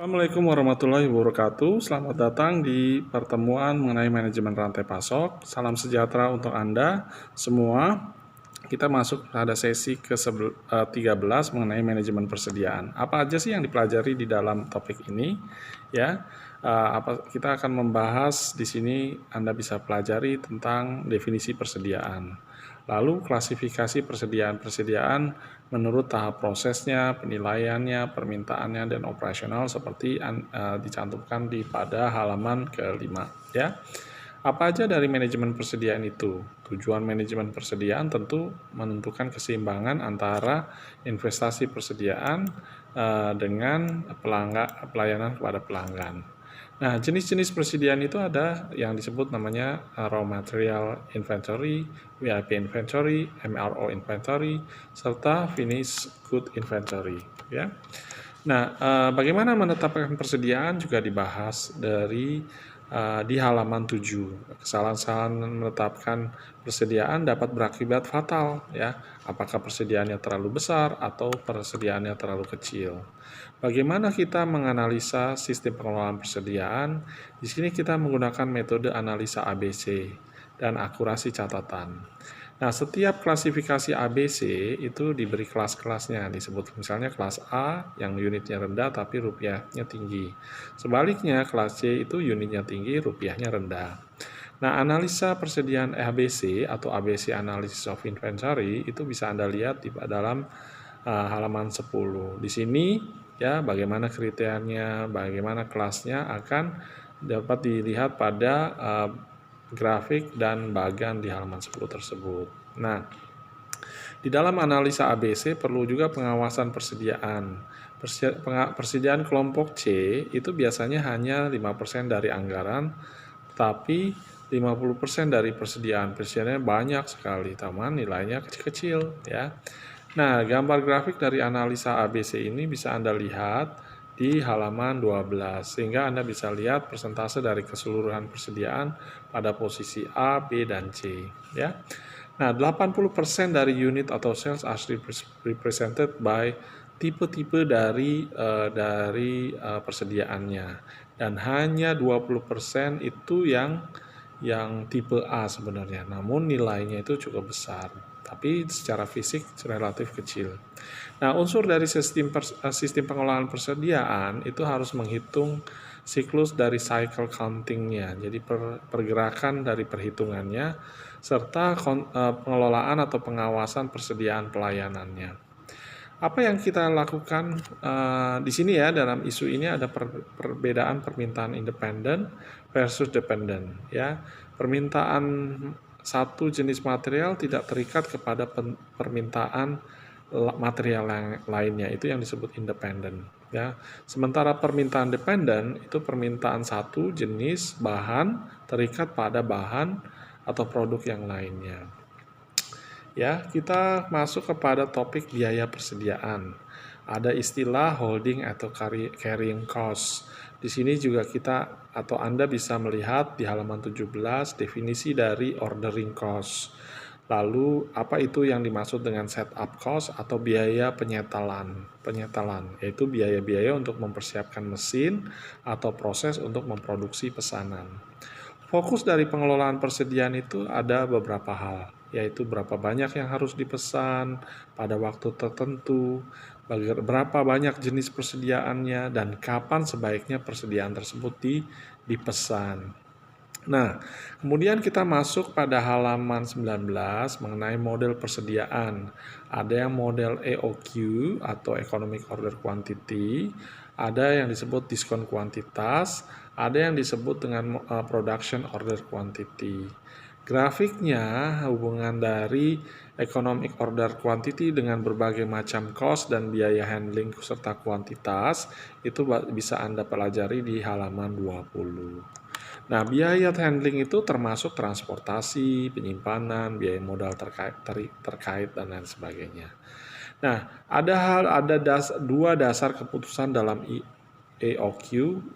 Assalamualaikum warahmatullahi wabarakatuh. Selamat datang di pertemuan mengenai manajemen rantai pasok. Salam sejahtera untuk Anda semua. Kita masuk pada sesi ke-13 mengenai manajemen persediaan. Apa aja sih yang dipelajari di dalam topik ini? Ya, kita akan membahas di sini. Anda bisa pelajari tentang definisi persediaan. Lalu klasifikasi persediaan menurut tahap prosesnya, penilaiannya, permintaannya, dan operasional seperti dicantumkan pada halaman ke-5. Ya. Apa aja dari manajemen persediaan itu? Tujuan manajemen persediaan tentu menentukan keseimbangan antara investasi persediaan dengan pelayanan kepada pelanggan. Nah, jenis-jenis persediaan itu ada yang disebut namanya raw material inventory, VIP inventory, MRO inventory, serta finished good inventory. Ya. Nah, bagaimana menetapkan persediaan juga dibahas di halaman 7. Kesalahan-kesalahan menetapkan persediaan dapat berakibat fatal, ya. Apakah persediaannya terlalu besar atau persediaannya terlalu kecil. Bagaimana kita menganalisa sistem pengelolaan persediaan? Di sini kita menggunakan metode analisa ABC dan akurasi catatan. Nah, setiap klasifikasi ABC itu diberi kelas-kelasnya, disebut misalnya kelas A yang unitnya rendah tapi rupiahnya tinggi. Sebaliknya, kelas C itu unitnya tinggi, rupiahnya rendah. Nah, analisa persediaan ABC atau ABC Analysis of Inventory itu bisa Anda lihat di dalam halaman 10. Di sini ya bagaimana kriterianya, bagaimana kelasnya akan dapat dilihat pada grafik dan bagan di halaman 10 tersebut. Nah, di dalam analisa ABC perlu juga pengawasan persediaan. Persediaan kelompok C itu biasanya hanya 5% dari anggaran, tapi 50% dari persediaan. Persediaannya banyak sekali, taman nilainya kecil-kecil ya. Nah, gambar grafik dari analisa ABC ini bisa Anda lihat di halaman 12, sehingga Anda bisa lihat persentase dari keseluruhan persediaan pada posisi A, B, dan C. Ya. Nah, 80% dari unit atau sales are represented by tipe-tipe dari persediaannya. Dan hanya 20% itu yang tipe A sebenarnya, namun nilainya itu cukup besar, tapi secara fisik relatif kecil. Nah, unsur dari sistem pengelolaan persediaan itu harus menghitung siklus dari cycle counting-nya, jadi pergerakan dari perhitungannya, serta pengelolaan atau pengawasan persediaan pelayanannya. Apa yang kita lakukan di sini ya, dalam isu ini ada perbedaan permintaan independen versus dependent ya. Permintaan satu jenis material tidak terikat kepada permintaan material yang lainnya, itu yang disebut independen ya. Sementara permintaan dependen itu permintaan satu jenis bahan terikat pada bahan atau produk yang lainnya. Ya, kita masuk kepada topik biaya persediaan. Ada istilah holding atau carrying cost. Di sini juga kita atau Anda bisa melihat di halaman 17 definisi dari ordering cost. Lalu apa itu yang dimaksud dengan setup cost atau biaya penyetalan? Penyetalan yaitu biaya-biaya untuk mempersiapkan mesin atau proses untuk memproduksi pesanan. Fokus dari pengelolaan persediaan itu ada beberapa hal, yaitu berapa banyak yang harus dipesan pada waktu tertentu, berapa banyak jenis persediaannya, dan kapan sebaiknya persediaan tersebut dipesan. Nah, kemudian kita masuk pada halaman 19 mengenai model persediaan. Ada yang model EOQ atau Economic Order Quantity, ada yang disebut diskon kuantitas, ada yang disebut dengan production order quantity. Grafiknya hubungan dari economic order quantity dengan berbagai macam cost dan biaya handling serta kuantitas itu bisa Anda pelajari di halaman 20. Nah, biaya handling itu termasuk transportasi, penyimpanan, biaya modal terkait dan lain sebagainya. Nah, ada dua dasar keputusan dalam EOQ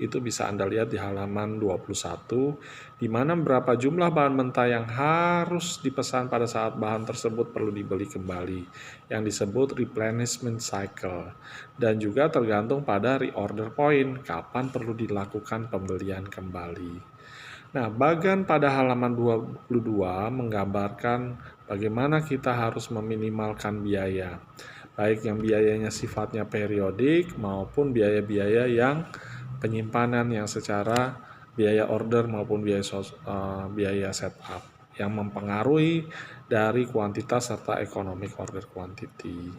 itu bisa Anda lihat di halaman 21, di mana berapa jumlah bahan mentah yang harus dipesan pada saat bahan tersebut perlu dibeli kembali, yang disebut replenishment cycle. Dan juga tergantung pada reorder point, kapan perlu dilakukan pembelian kembali. Nah, bagian pada halaman 22 menggambarkan bagaimana kita harus meminimalkan biaya, baik yang biayanya sifatnya periodik maupun biaya-biaya yang penyimpanan yang secara biaya order maupun biaya setup yang mempengaruhi dari kuantitas serta economic order quantity.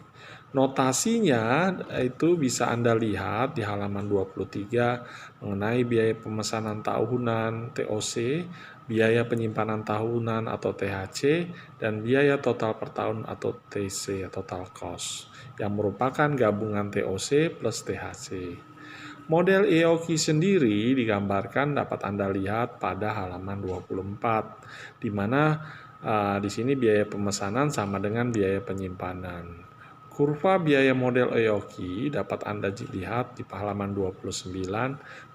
Notasinya itu bisa Anda lihat di halaman 23 mengenai biaya pemesanan tahunan TOC, biaya penyimpanan tahunan atau THC, dan biaya total per tahun atau TC, total cost, yang merupakan gabungan TOC plus THC. Model EOQ sendiri digambarkan dapat Anda lihat pada halaman 24, di mana di sini biaya pemesanan sama dengan biaya penyimpanan. Kurva biaya model EOQ dapat Anda lihat di halaman 29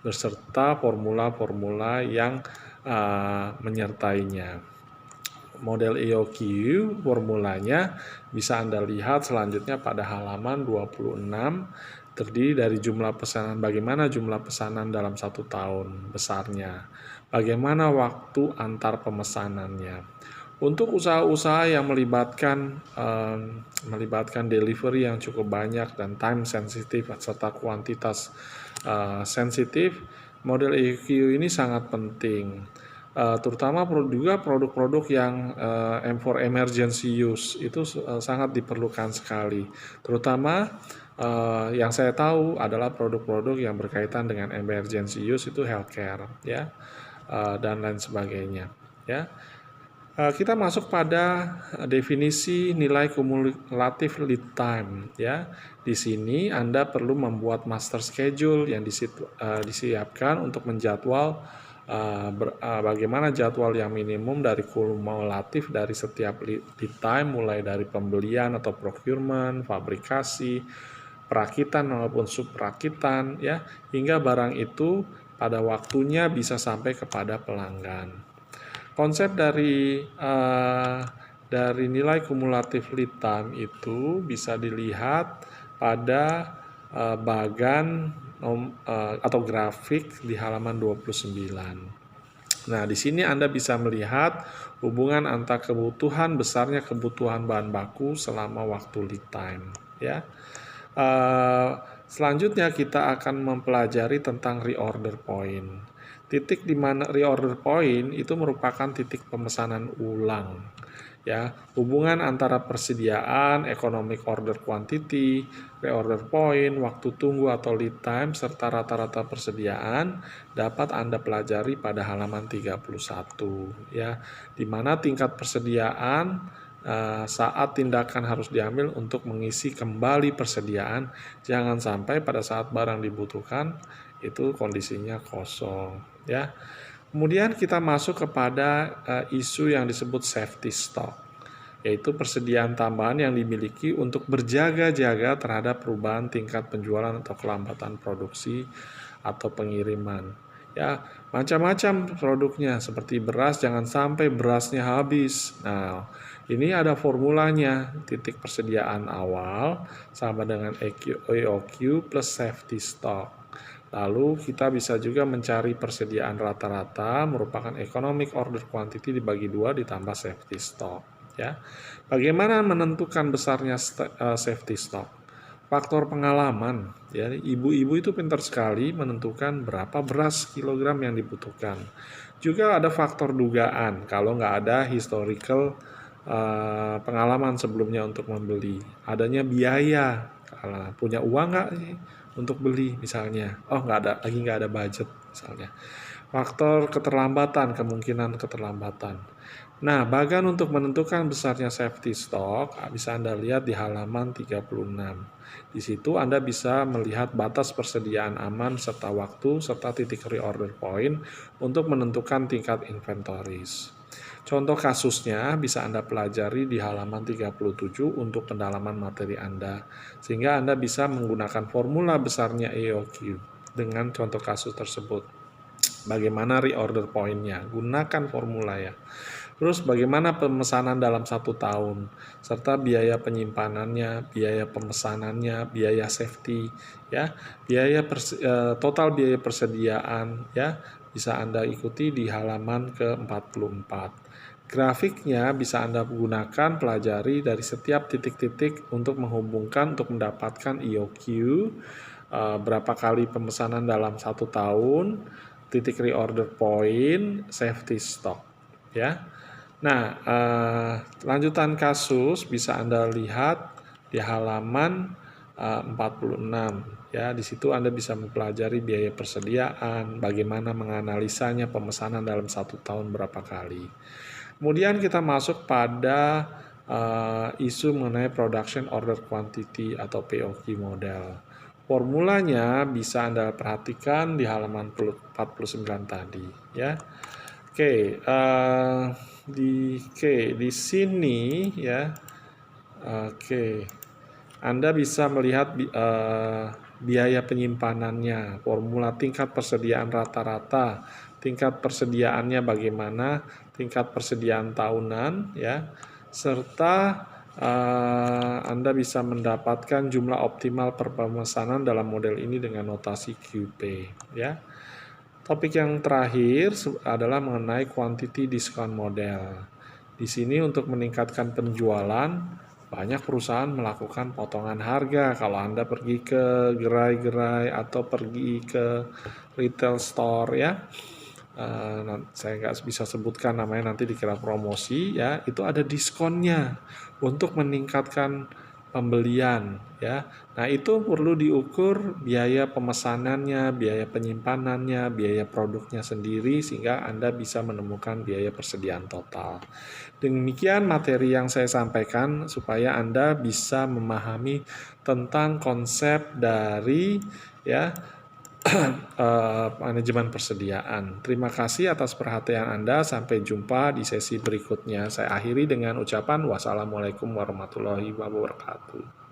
beserta formula-formula yang menyertainya. Model EOQ formulanya bisa Anda lihat selanjutnya pada halaman 26, terdiri dari jumlah pesanan, bagaimana jumlah pesanan dalam 1 tahun besarnya, bagaimana waktu antar pemesanannya. Untuk usaha-usaha yang melibatkan delivery yang cukup banyak dan time sensitif serta kuantitas sensitif, model EOQ ini sangat penting. Terutama juga produk-produk yang for emergency use itu sangat diperlukan sekali. Terutama yang saya tahu adalah produk-produk yang berkaitan dengan emergency use itu healthcare, ya, dan lain sebagainya, ya. Kita masuk pada definisi nilai kumulatif lead time, ya. Di sini Anda perlu membuat master schedule yang disiapkan untuk menjadwal bagaimana jadwal yang minimum dari kumulatif dari setiap lead time, mulai dari pembelian atau procurement, fabrikasi, perakitan maupun subperakitan, ya, hingga barang itu pada waktunya bisa sampai kepada pelanggan. Konsep dari nilai kumulatif lead time itu bisa dilihat pada bagan atau grafik di halaman 29. Nah, di sini Anda bisa melihat hubungan antara besarnya kebutuhan bahan baku selama waktu lead time, ya. Selanjutnya kita akan mempelajari tentang reorder point. Titik di mana reorder point itu merupakan titik pemesanan ulang, ya. Hubungan antara persediaan, economic order quantity, reorder point, waktu tunggu atau lead time serta rata-rata persediaan dapat Anda pelajari pada halaman 31, ya. Di mana tingkat persediaan saat tindakan harus diambil untuk mengisi kembali persediaan, jangan sampai pada saat barang dibutuhkan itu kondisinya kosong, ya. Kemudian kita masuk kepada isu yang disebut safety stock, yaitu persediaan tambahan yang dimiliki untuk berjaga-jaga terhadap perubahan tingkat penjualan atau kelambatan produksi atau pengiriman. Ya, macam-macam produknya, seperti beras, jangan sampai berasnya habis. Nah, ini ada formulanya, titik persediaan awal sama dengan EOQ plus safety stock. Lalu kita bisa juga mencari persediaan rata-rata merupakan economic order quantity dibagi 2 ditambah safety stock, ya. Bagaimana menentukan besarnya safety stock? Faktor pengalaman, ya. Ibu-ibu itu pintar sekali menentukan berapa beras kilogram yang dibutuhkan. Juga ada faktor dugaan, kalau nggak ada historical pengalaman sebelumnya untuk membeli. Adanya biaya, punya uang nggak untuk beli misalnya, nggak ada budget misalnya. Faktor keterlambatan, kemungkinan keterlambatan. Nah, bagan untuk menentukan besarnya safety stock bisa Anda lihat di halaman 36. Di situ Anda bisa melihat batas persediaan aman serta waktu serta titik reorder point untuk menentukan tingkat inventories. Contoh kasusnya bisa Anda pelajari di halaman 37 untuk pendalaman materi Anda, sehingga Anda bisa menggunakan formula besarnya EOQ. dengan contoh kasus tersebut. Bagaimana reorder point-nya? Gunakan formula ya. Terus bagaimana pemesanan dalam 1 tahun, serta biaya penyimpanannya, biaya pemesanannya, biaya safety, ya, total biaya persediaan, ya, bisa Anda ikuti di halaman ke-44. Grafiknya bisa Anda gunakan, pelajari dari setiap titik-titik untuk menghubungkan untuk mendapatkan EOQ, berapa kali pemesanan dalam 1 tahun, titik reorder point, safety stock, ya. Nah, lanjutan kasus bisa Anda lihat di halaman 46, ya. Di situ Anda bisa mempelajari biaya persediaan, bagaimana menganalisanya pemesanan dalam 1 tahun berapa kali. Kemudian kita masuk pada isu mengenai production order quantity atau POQ model. Formulanya bisa Anda perhatikan di halaman 49 tadi, ya. Oke, di sini ya. Oke. Anda bisa melihat biaya penyimpanannya, formula tingkat persediaan rata-rata, tingkat persediaannya bagaimana, tingkat persediaan tahunan ya, serta Anda bisa mendapatkan jumlah optimal per pemesanan dalam model ini dengan notasi QP ya. Topik yang terakhir adalah mengenai quantity discount model. Di sini untuk meningkatkan penjualan, banyak perusahaan melakukan potongan harga. Kalau Anda pergi ke gerai-gerai atau pergi ke retail store ya, saya nggak bisa sebutkan namanya, nanti dikira promosi ya, itu ada diskonnya untuk meningkatkan pembelian ya. Nah, itu perlu diukur biaya pemesanannya, biaya penyimpanannya, biaya produknya sendiri sehingga Anda bisa menemukan biaya persediaan total. Demikian materi yang saya sampaikan supaya Anda bisa memahami tentang konsep dari ya manajemen persediaan. Terima kasih atas perhatian Anda. Sampai jumpa di sesi berikutnya. Saya akhiri dengan ucapan wassalamualaikum warahmatullahi wabarakatuh.